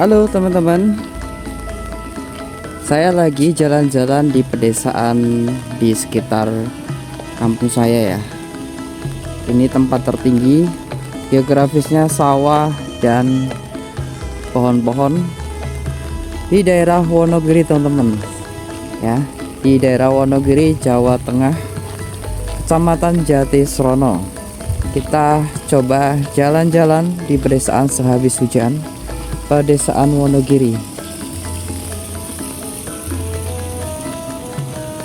Halo teman-teman, saya lagi jalan-jalan di pedesaan di sekitar kampung saya ya. Ini tempat tertinggi, geografisnya sawah dan pohon-pohon di daerah Wonogiri teman-teman ya, di daerah Wonogiri, Jawa Tengah, Kecamatan Jatisrono. Kita coba jalan-jalan di pedesaan sehabis hujan, pedesaan Wonogiri.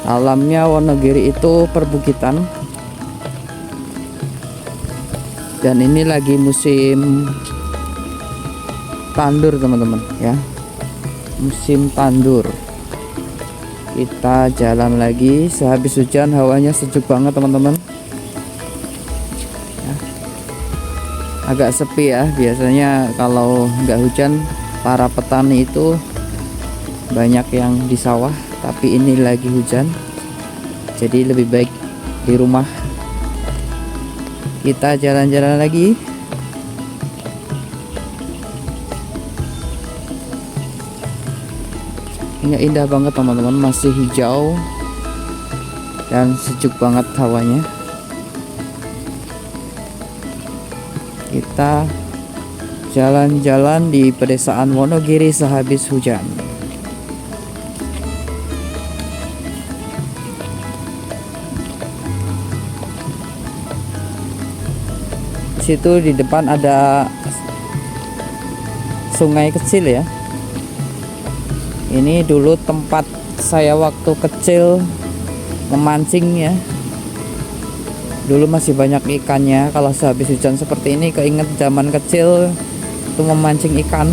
Alamnya Wonogiri itu perbukitan, dan ini lagi musim tandur teman-teman ya, musim tandur. Kita jalan lagi sehabis hujan, hawanya sejuk banget teman-teman. Agak sepi ya, biasanya kalau nggak hujan para petani itu banyak yang di sawah, tapi ini lagi hujan jadi lebih baik di rumah. Kita jalan-jalan lagi. Ini indah banget teman-teman, masih hijau dan sejuk banget hawanya. Kita jalan-jalan di pedesaan Wonogiri sehabis hujan. Di situ di depan ada sungai kecil ya. Ini dulu tempat saya waktu kecil memancing ya. Dulu masih banyak ikannya. Kalau sehabis hujan seperti ini keinget zaman kecil itu memancing ikan.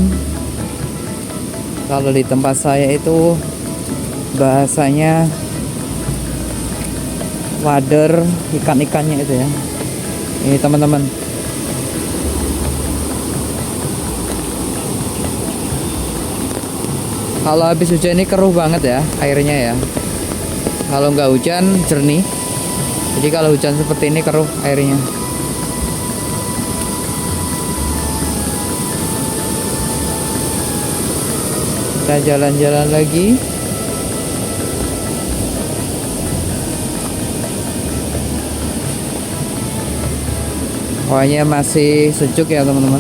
Kalau di tempat saya itu bahasanya wader, ikan-ikannya itu ya. Ini teman-teman, kalau habis hujan ini keruh banget ya airnya ya. Kalau nggak hujan jernih. Jadi kalau hujan seperti ini keruh airnya. Kita jalan-jalan lagi. Hawanya masih sejuk ya teman-teman.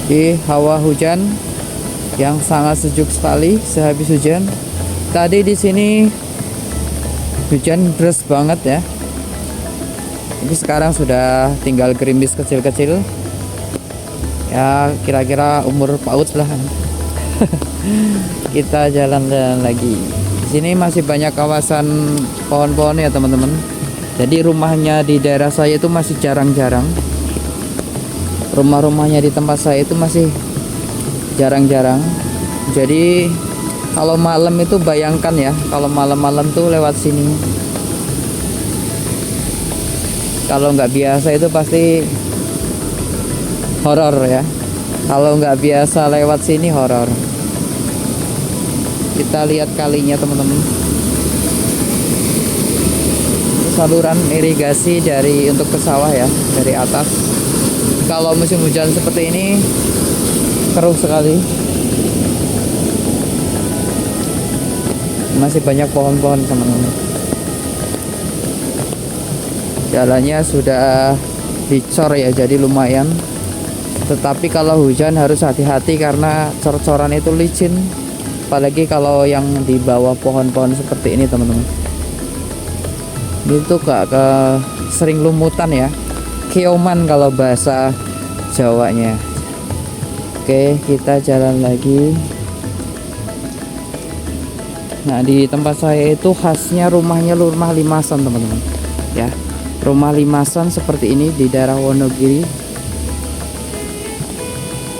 Di hawa hujan yang sangat sejuk sekali sehabis hujan. Tadi di sini hujan deras banget ya. Ini sekarang sudah tinggal gerimis kecil-kecil. Ya kira-kira umur PAUD lah. Kita jalan-jalan lagi. Di sini masih banyak kawasan pohon-pohon ya teman-teman. Jadi rumahnya di daerah saya itu masih jarang-jarang. Rumah-rumahnya di tempat saya itu masih jarang-jarang. Jadi kalau malam itu bayangkan ya, kalau malam-malam tuh lewat sini, kalau nggak biasa itu pasti horor ya. Kalau nggak biasa lewat sini horor. Kita lihat kalinya teman-teman, saluran irigasi dari untuk ke sawah ya, dari atas. Kalau musim hujan seperti ini keruh sekali. Masih banyak pohon-pohon teman-teman. Jalannya sudah dicor ya, jadi lumayan. Tetapi kalau hujan harus hati-hati karena cor-coran itu licin. Apalagi kalau yang di bawah pohon-pohon seperti ini teman-teman. Itu ke sering lumutan ya. Keoman kalau bahasa Jawanya. Oke, kita jalan lagi. Nah, di tempat saya itu khasnya rumahnya rumah limasan teman-teman ya. Rumah limasan seperti ini di daerah Wonogiri.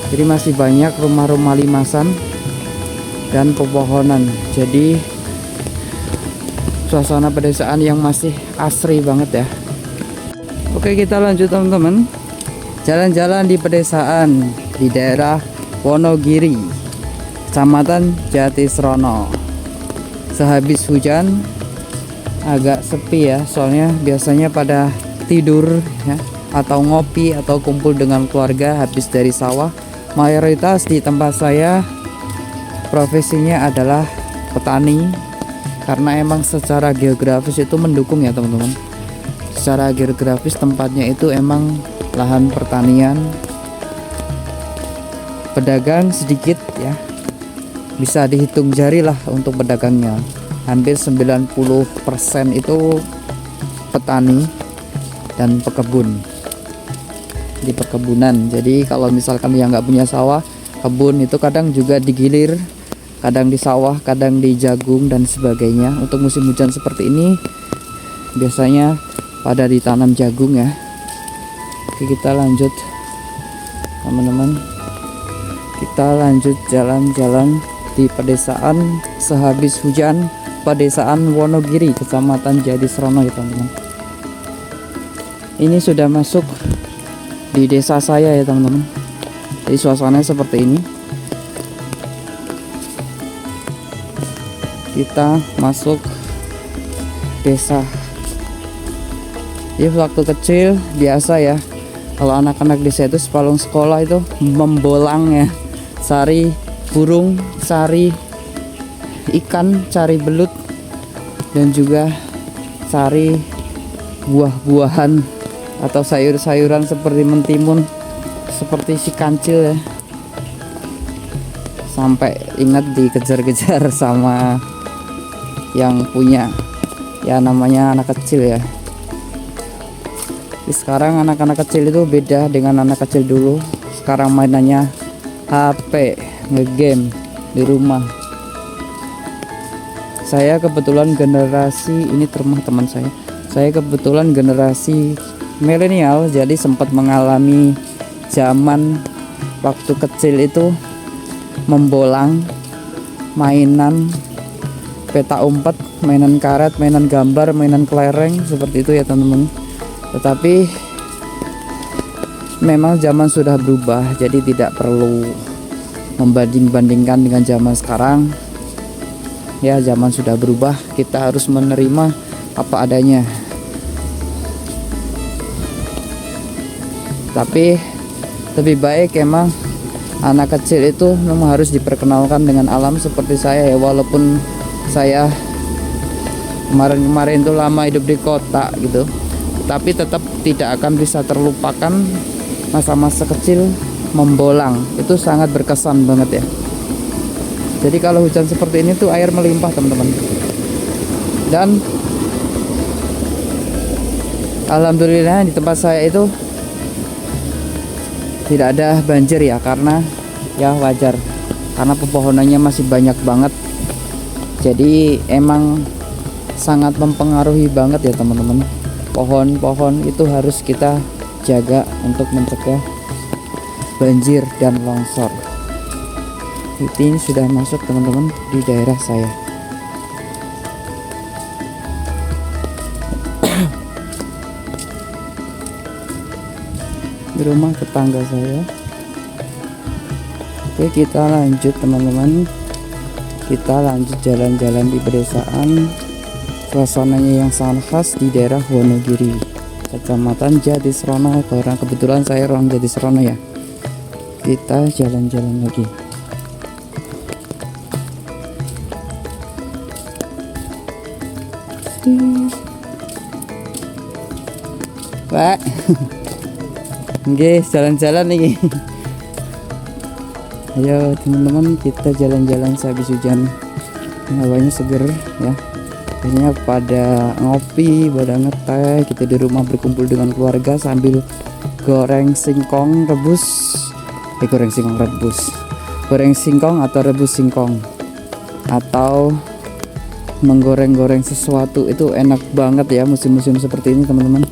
Jadi masih banyak rumah-rumah limasan dan pepohonan. Jadi suasana pedesaan yang masih asri banget ya. Oke, kita lanjut teman-teman. Jalan-jalan di pedesaan di daerah Wonogiri, Kecamatan Jatisrono. Sehabis hujan agak sepi ya, soalnya biasanya pada tidur ya. atau ngopi atau kumpul dengan keluarga habis dari sawah. Mayoritas di tempat saya profesinya adalah petani, karena emang secara geografis itu mendukung ya teman-teman. Secara geografis tempatnya itu emang lahan pertanian. Pedagang sedikit ya, bisa dihitung jari lah untuk pedagangnya. Hampir 90% itu petani dan pekebun di perkebunan. Jadi kalau misalkan yang nggak punya sawah, kebun itu kadang juga digilir, kadang di sawah, kadang di jagung dan sebagainya. Untuk musim hujan seperti ini biasanya pada ditanam jagung ya. Oke, kita lanjut teman-teman, kita lanjut jalan-jalan di pedesaan sehabis hujan, pedesaan Wonogiri, Kecamatan Jatiserono ya teman-teman. Ini sudah masuk di desa saya ya teman-teman. Jadi suasananya seperti ini. Kita masuk desa. Jadi waktu kecil biasa ya, kalau anak-anak desa itu sepulang sekolah itu membolang ya, cari burung, cari ikan, cari belut, dan juga cari buah-buahan atau sayur-sayuran seperti mentimun, seperti si kancil ya. Sampai ingat dikejar-kejar sama yang punya, ya namanya anak kecil ya. Tapi sekarang anak-anak kecil itu beda dengan anak kecil dulu. Sekarang mainannya HP, ngegame di rumah. Saya kebetulan generasi ini, termah teman saya. Saya kebetulan generasi milenial, jadi sempat mengalami zaman waktu kecil itu membolang, mainan peta umpet, mainan karet, mainan gambar, mainan kelereng, seperti itu ya teman-teman. Tetapi memang zaman sudah berubah, jadi tidak perlu membanding-bandingkan dengan zaman sekarang. Ya, zaman sudah berubah, kita harus menerima apa adanya. Tapi lebih baik emang anak kecil itu memang harus diperkenalkan dengan alam seperti saya ya. Walaupun saya kemarin-kemarin itu lama hidup di kota gitu, tapi tetap tidak akan bisa terlupakan masa-masa kecil membolang. Itu sangat berkesan banget ya. Jadi kalau hujan seperti ini tuh air melimpah teman-teman. Dan alhamdulillah di tempat saya itu tidak ada banjir ya, karena ya wajar, karena pepohonannya masih banyak banget. Jadi emang sangat mempengaruhi banget ya teman-teman. Pohon-pohon itu harus kita jaga untuk mencegah banjir dan longsor. Ini sudah masuk teman-teman di daerah saya. Di rumah tetangga saya. Oke, kita lanjut teman-teman. Kita lanjut jalan-jalan di pedesaan. Suasananya yang sangat khas di daerah Wonogiri, Kecamatan Jatiserono. Karena kebetulan saya orang Jatiserono ya. Kita jalan-jalan lagi. Pak. Oke, jalan-jalan nih. Ayo teman-teman, kita jalan-jalan sehabis hujan. Hawanya seger ya. Akhirnya pada ngopi, pada ngeteh. Kita di rumah berkumpul dengan keluarga sambil goreng singkong rebus. Goreng singkong rebus. Goreng singkong atau rebus singkong. Atau menggoreng-goreng sesuatu itu enak banget ya musim-musim seperti ini teman-teman.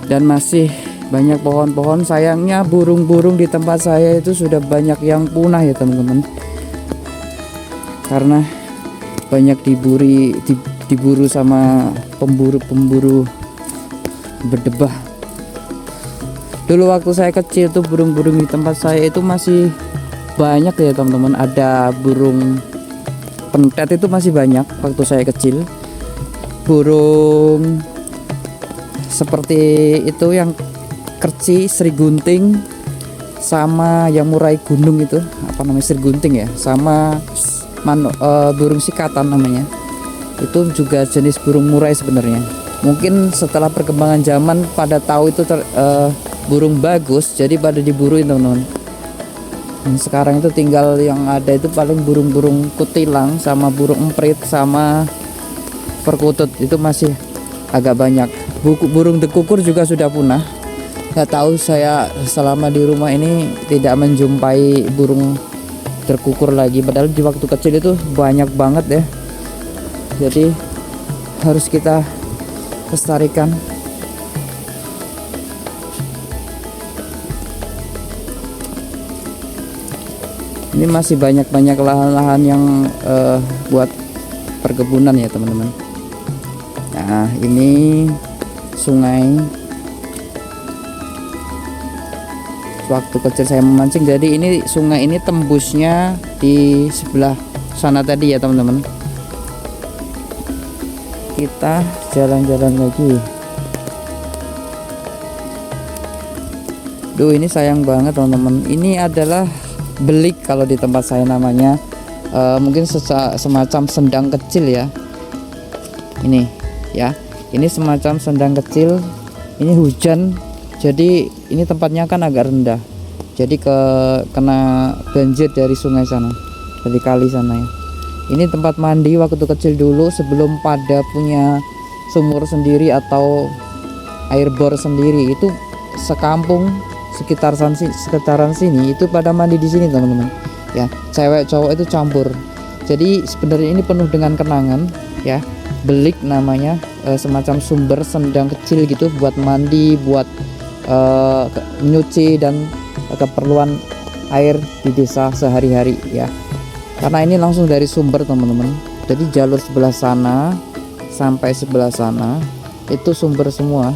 Dan masih banyak pohon-pohon. Sayangnya burung-burung di tempat saya itu sudah banyak yang punah ya teman-teman, karena banyak diburu sama pemburu-pemburu berdebah. Dulu waktu saya kecil tuh burung-burung di tempat saya itu masih banyak ya teman-teman. Ada burung pentet itu masih banyak waktu saya kecil. Burung seperti itu yang kerci, Sri Gunting, sama yang murai gunung itu apa namanya, Sri Gunting ya, sama burung sikatan namanya. Itu juga jenis burung murai sebenarnya. Mungkin setelah perkembangan zaman pada tahu itu burung bagus, jadi pada diburuin teman-teman. Sekarang itu tinggal yang ada itu paling burung-burung kutilang sama burung emprit sama perkutut, itu masih agak banyak. Burung dekukur juga sudah punah. Nggak tahu, saya selama di rumah ini tidak menjumpai burung terkukur lagi, padahal di waktu kecil itu banyak banget ya. Jadi harus kita lestarikan. Ini masih banyak lahan-lahan yang buat perkebunan ya teman-teman. Nah, ini sungai. Waktu kecil saya memancing, jadi ini sungai ini tembusnya di sebelah sana tadi ya teman-teman. Kita jalan-jalan lagi. Duh, ini sayang banget teman-teman. Ini adalah belik kalau di tempat saya namanya. Mungkin semacam sendang kecil ya. Ini ya, ini semacam sendang kecil. Ini hujan, jadi ini tempatnya kan agak rendah, jadi kena banjir dari sungai sana, dari kali sana ya. Ini tempat mandi waktu kecil dulu sebelum pada punya sumur sendiri atau air bor sendiri. Itu sekampung sekitaran sini itu pada mandi di sini teman-teman ya, cewek cowok itu campur. Jadi sebenarnya ini penuh dengan kenangan ya. Belik namanya, semacam sumber sendang kecil gitu buat mandi, buat nyuci dan keperluan air di desa sehari-hari ya. Karena ini langsung dari sumber teman-teman. Jadi jalur sebelah sana sampai sebelah sana itu sumber semua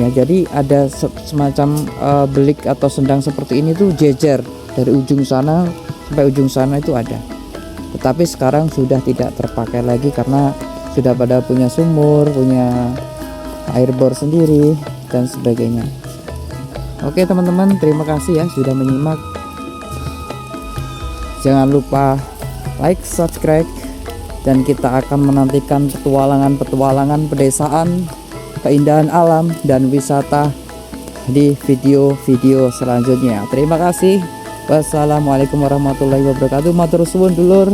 ya. Jadi ada semacam belik atau sendang seperti ini tuh jejer dari ujung sana sampai ujung sana itu ada. Tetapi sekarang sudah tidak terpakai lagi karena sudah pada punya sumur, punya air bor sendiri dan sebagainya. Oke teman-teman, terima kasih ya sudah menyimak. Jangan lupa like, subscribe, dan kita akan menantikan petualangan pedesaan, keindahan alam dan wisata di video-video selanjutnya. Terima kasih. Wassalamualaikum warahmatullahi wabarakatuh. Matur suwun dulur.